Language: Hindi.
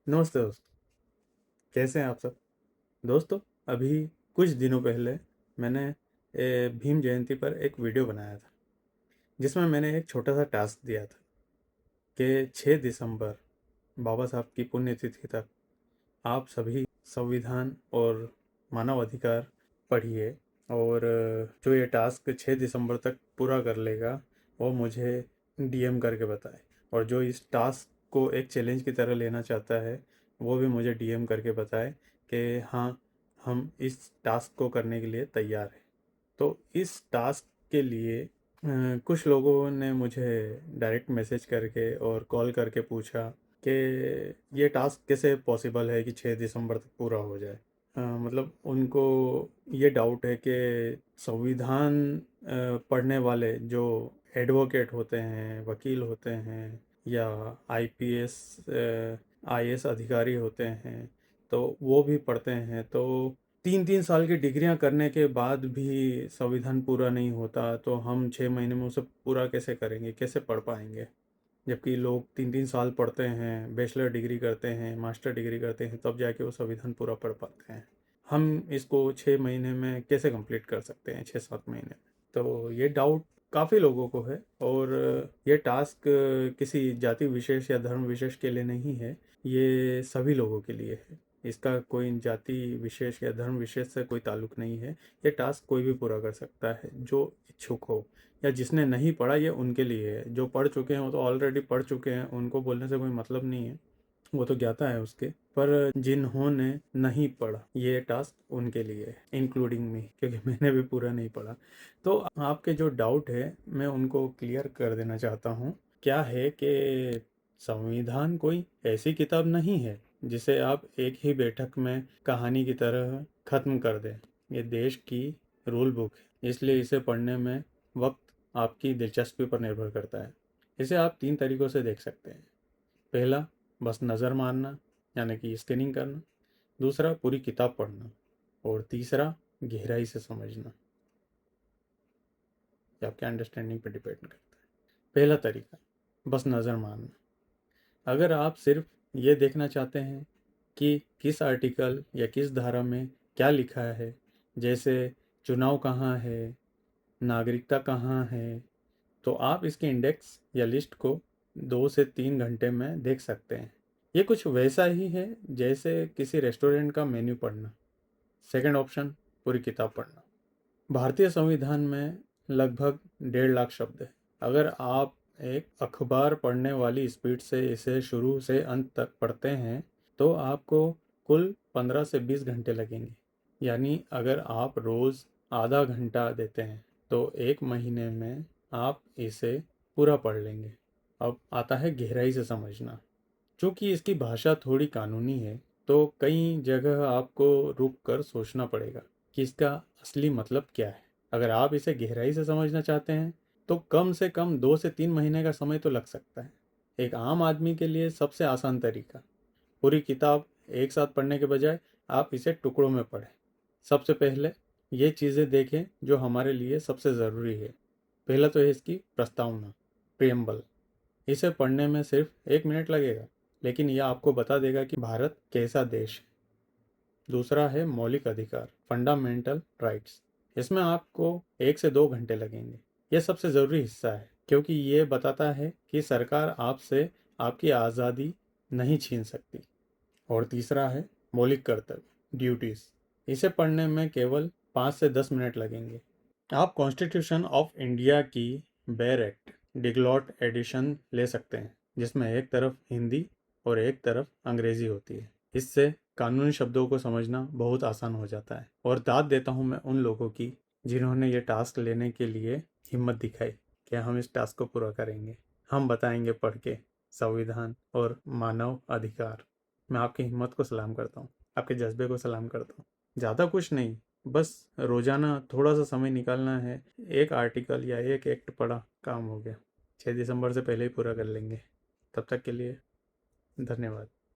नमस्ते दोस्त, कैसे हैं आप सब? दोस्तों, अभी कुछ दिनों पहले मैंने भीम जयंती पर एक वीडियो बनाया था, जिसमें मैंने एक छोटा सा टास्क दिया था कि 6 दिसंबर बाबा साहब की पुण्यतिथि तक आप सभी संविधान और मानव अधिकार पढ़िए और जो ये टास्क 6 दिसंबर तक पूरा कर लेगा वो मुझे डीएम करके बताए, और जो इस टास्क को एक चैलेंज की तरह लेना चाहता है वो भी मुझे डीएम करके बताए कि हाँ, हम इस टास्क को करने के लिए तैयार हैं। तो इस टास्क के लिए कुछ लोगों ने मुझे डायरेक्ट मैसेज करके और कॉल करके पूछा कि ये टास्क कैसे पॉसिबल है कि 6 दिसंबर तक पूरा हो जाए। मतलब उनको ये डाउट है कि संविधान पढ़ने वाले जो एडवोकेट होते हैं, वकील होते हैं या आईपीएस आईएएस अधिकारी होते हैं, तो वो भी पढ़ते हैं। तो 3-3 साल की डिग्रियां करने के बाद भी संविधान पूरा नहीं होता, तो हम 6 महीने में उसे पूरा कैसे करेंगे, कैसे पढ़ पाएंगे? जबकि लोग 3-3 साल पढ़ते हैं, बैचलर डिग्री करते हैं, मास्टर डिग्री करते हैं, तब जाके वो संविधान पूरा पढ़ पाते हैं। हम इसको 6 महीने में कैसे कंप्लीट कर सकते हैं, 6-7 महीने में? तो ये डाउट काफ़ी लोगों को है, और ये टास्क किसी जाति विशेष या धर्म विशेष के लिए नहीं है, ये सभी लोगों के लिए है। इसका कोई जाति विशेष या धर्म विशेष से कोई ताल्लुक नहीं है। ये टास्क कोई भी पूरा कर सकता है जो इच्छुक हो, या जिसने नहीं पढ़ा ये उनके लिए है। जो पढ़ चुके हैं वो तो ऑलरेडी पढ़ चुके हैं, उनको बोलने से कोई मतलब नहीं है, वो तो ज्ञाता है उसके। पर जिन्होंने नहीं पढ़ा ये टास्क उनके लिए है, इंक्लूडिंग मी, क्योंकि मैंने भी पूरा नहीं पढ़ा। तो आपके जो डाउट है मैं उनको क्लियर कर देना चाहता हूँ। क्या है कि संविधान कोई ऐसी किताब नहीं है जिसे आप एक ही बैठक में कहानी की तरह ख़त्म कर दें। ये देश की रूल बुक है, इसलिए इसे पढ़ने में वक्त आपकी दिलचस्पी पर निर्भर करता है। इसे आप 3 तरीक़ों से देख सकते हैं। पहला, बस नज़र मारना, यानी कि स्कैनिंग करना। दूसरा, पूरी किताब पढ़ना। और तीसरा, गहराई से समझना। ये आपके अंडरस्टैंडिंग पर डिपेंड करता है। पहला तरीका, बस नज़र मारना। अगर आप सिर्फ ये देखना चाहते हैं कि किस आर्टिकल या किस धारा में क्या लिखा है, जैसे चुनाव कहाँ है, नागरिकता कहाँ है, तो आप इसके इंडेक्स या लिस्ट को 2 से 3 घंटे में देख सकते हैं। ये कुछ वैसा ही है जैसे किसी रेस्टोरेंट का मेन्यू पढ़ना। सेकंड ऑप्शन, पूरी किताब पढ़ना। भारतीय संविधान में लगभग 1.5 लाख शब्द है। अगर आप एक अखबार पढ़ने वाली स्पीड से इसे शुरू से अंत तक पढ़ते हैं तो आपको कुल 15 से 20 घंटे लगेंगे। यानी अगर आप रोज़ आधा घंटा देते हैं तो 1 महीने में आप इसे पूरा पढ़ लेंगे। अब आता है गहराई से समझना। चूँकि इसकी भाषा थोड़ी कानूनी है तो कई जगह आपको रुक कर सोचना पड़ेगा कि इसका असली मतलब क्या है। अगर आप इसे गहराई से समझना चाहते हैं तो कम से कम 2 से 3 महीने का समय तो लग सकता है। एक आम आदमी के लिए सबसे आसान तरीका, पूरी किताब एक साथ पढ़ने के बजाय आप इसे टुकड़ों में पढ़ें। सबसे पहले ये चीज़ें देखें जो हमारे लिए सबसे ज़रूरी है। पहला तो है इसकी प्रस्तावना, प्रियम्बल। इसे पढ़ने में सिर्फ 1 मिनट लगेगा, लेकिन यह आपको बता देगा कि भारत कैसा देश है। दूसरा है मौलिक अधिकार, फंडामेंटल राइट्स। इसमें आपको 1 से 2 घंटे लगेंगे। यह सबसे ज़रूरी हिस्सा है क्योंकि ये बताता है कि सरकार आपसे आपकी आज़ादी नहीं छीन सकती। और तीसरा है मौलिक कर्तव्य, ड्यूटीज़। इसे पढ़ने में केवल 5 से 10 मिनट लगेंगे। आप कॉन्स्टिट्यूशन ऑफ इंडिया की बेर एक्ट डिगलॉट एडिशन ले सकते हैं, जिसमें एक तरफ हिंदी और एक तरफ अंग्रेजी होती है। इससे कानूनी शब्दों को समझना बहुत आसान हो जाता है। और दाद देता हूँ मैं उन लोगों की जिन्होंने ये टास्क लेने के लिए हिम्मत दिखाई कि हम इस टास्क को पूरा करेंगे, हम बताएंगे पढ़ के संविधान और मानव अधिकार। मैं आपकी हिम्मत को सलाम करता हूँ, आपके जज्बे को सलाम करता हूँ। ज़्यादा कुछ नहीं, बस रोज़ाना थोड़ा सा समय निकालना है। एक आर्टिकल या एक एक्ट पढ़ा, काम हो गया। 6 दिसंबर से पहले ही पूरा कर लेंगे। तब तक के लिए धन्यवाद।